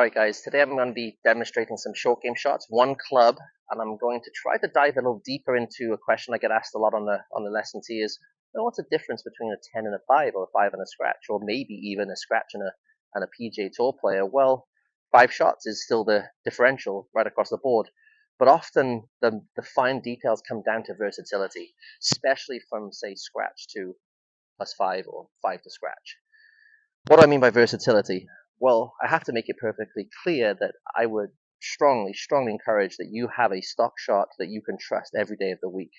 Alright guys, today I'm going to be demonstrating some short game shots, one club, and I'm going to try to dive a little deeper into a question I get asked a lot on the lesson tee is, what's the difference between a 10 and a 5, or a 5 and a scratch, or maybe even a scratch and a PGA Tour player? Well, 5 shots is still the differential right across the board, but often the fine details come down to versatility, especially from, say, scratch to +5 or 5 to scratch. What do I mean by versatility? Well, I have to make it perfectly clear that I would strongly encourage that you have a stock shot that you can trust every day of the week.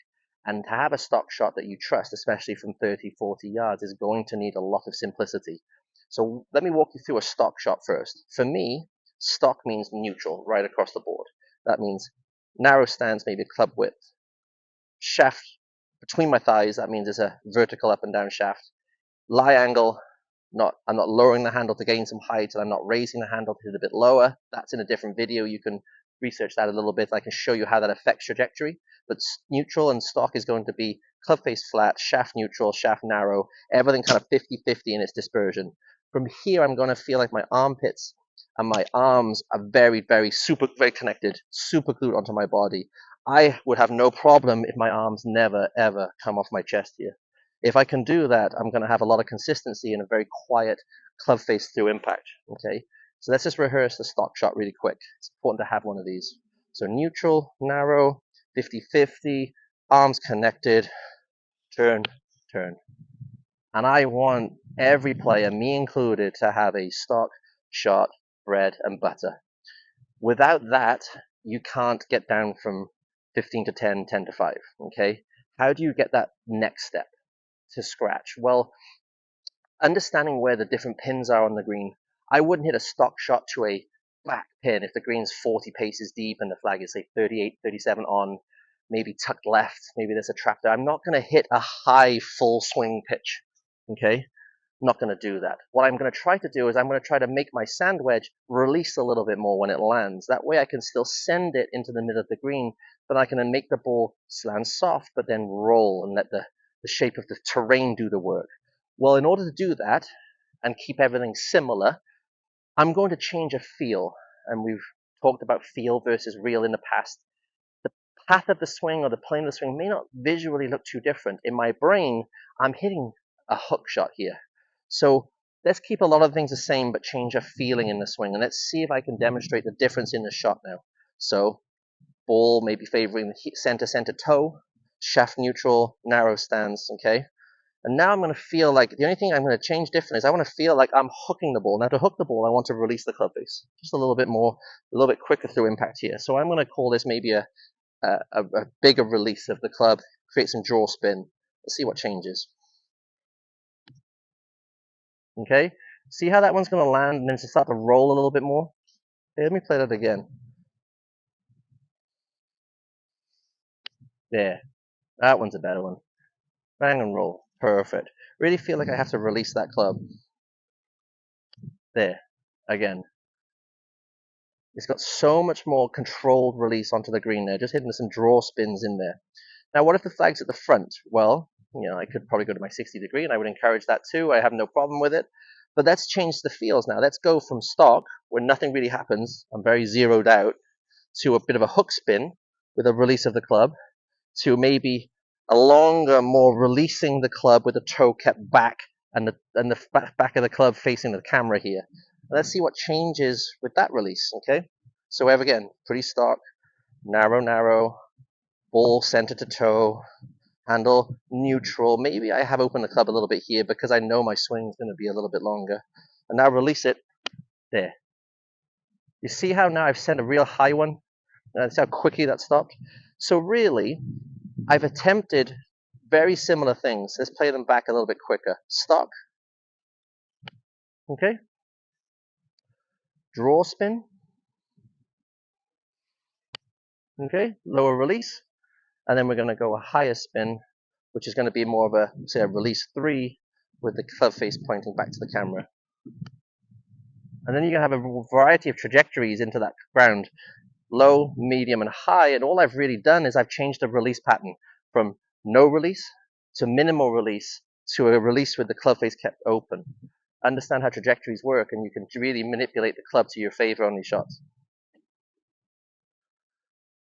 And to have a stock shot that you trust, especially from 30, 40 yards, is going to need a lot of simplicity. So let me walk you through a stock shot first. For me, stock means neutral right across the board. That means narrow stance, maybe club width. Shaft between my thighs, that means it's a vertical up and down shaft. Lie angle, I'm not lowering the handle to gain some height, and I'm not raising the handle to hit a bit lower. That's in a different video. You can research that a little bit. I can show you how that affects trajectory. But neutral and stock is going to be club face flat, shaft neutral, shaft narrow, everything kind of 50-50 in its dispersion. From here, I'm going to feel like my armpits and my arms are very connected, super glued onto my body. I would have no problem if my arms never, ever come off my chest here. If I can do that, I'm going to have a lot of consistency and a very quiet club face through impact. Okay, so let's just rehearse the stock shot really quick. It's important to have one of these. So neutral, narrow, 50-50, arms connected, turn, turn. And I want every player, me included, to have a stock shot, bread and butter. Without that, you can't get down from 15 to 10, 10 to 5. Okay, how do you get that next step to scratch? Well, understanding where the different pins are on the green. I wouldn't hit a stock shot to a back pin if the green's 40 paces deep and the flag is, say, 38, 37 on, maybe tucked left, maybe there's a trap there. I'm not going to hit a high full swing pitch, okay? I'm not going to do that. What I'm going to try to do is I'm going to try to make my sand wedge release a little bit more when it lands. That way I can still send it into the middle of the green, but I can then make the ball land soft, but then roll and let the shape of the terrain do the work. Well, in order to do that and keep everything similar, I'm going to change a feel. And we've talked about feel versus real in the past. The path of the swing or the plane of the swing may not visually look too different. In my brain, I'm hitting a hook shot here. So let's keep a lot of things the same, but change a feeling in the swing. And let's see if I can demonstrate the difference in the shot now. So ball maybe favoring the center toe, shaft neutral, narrow stance, okay? And now I'm going to feel like the only thing I'm going to change different is I want to feel like I'm hooking the ball. Now to hook the ball, I want to release the club face just a little bit more, a little bit quicker through impact here. So I'm going to call this maybe a bigger release of the club, create some draw spin. Let's see what changes. Okay, see how that one's going to land and then to start to roll a little bit more? Okay, let me play that again. There, that one's a better one. Bang and roll. Perfect. Really feel like I have to release that club. There, again. It's got so much more controlled release onto the green there, just hitting some draw spins in there. Now, what if the flag's at the front? Well, I could probably go to my 60 degree, and I would encourage that too. I have no problem with it. But let's change the feels now. Let's go from stock, where nothing really happens, I'm very zeroed out, to a bit of a hook spin with a release of the club, to maybe a longer, more releasing the club with the toe kept back and the back of the club facing the camera here. Let's see what changes with that release, okay? So we have, again, pretty stock, narrow, ball center to toe, handle neutral. Maybe I have opened the club a little bit here because I know my swing is going to be a little bit longer. And now release it. There. You see how now I've sent a real high one? See how quickly that stopped? So really, I've attempted very similar things. Let's play them back a little bit quicker. Stock. Okay. Draw spin. Okay. Lower release. And then we're going to go a higher spin, which is going to be more of a, say, a release 3 with the club face pointing back to the camera. And then you're going to have a variety of trajectories into that ground. Low, medium, and high. And all I've really done is I've changed the release pattern from no release to minimal release to a release with the club face kept open. understand how trajectories work, and you can really manipulate the club to your favor on these shots.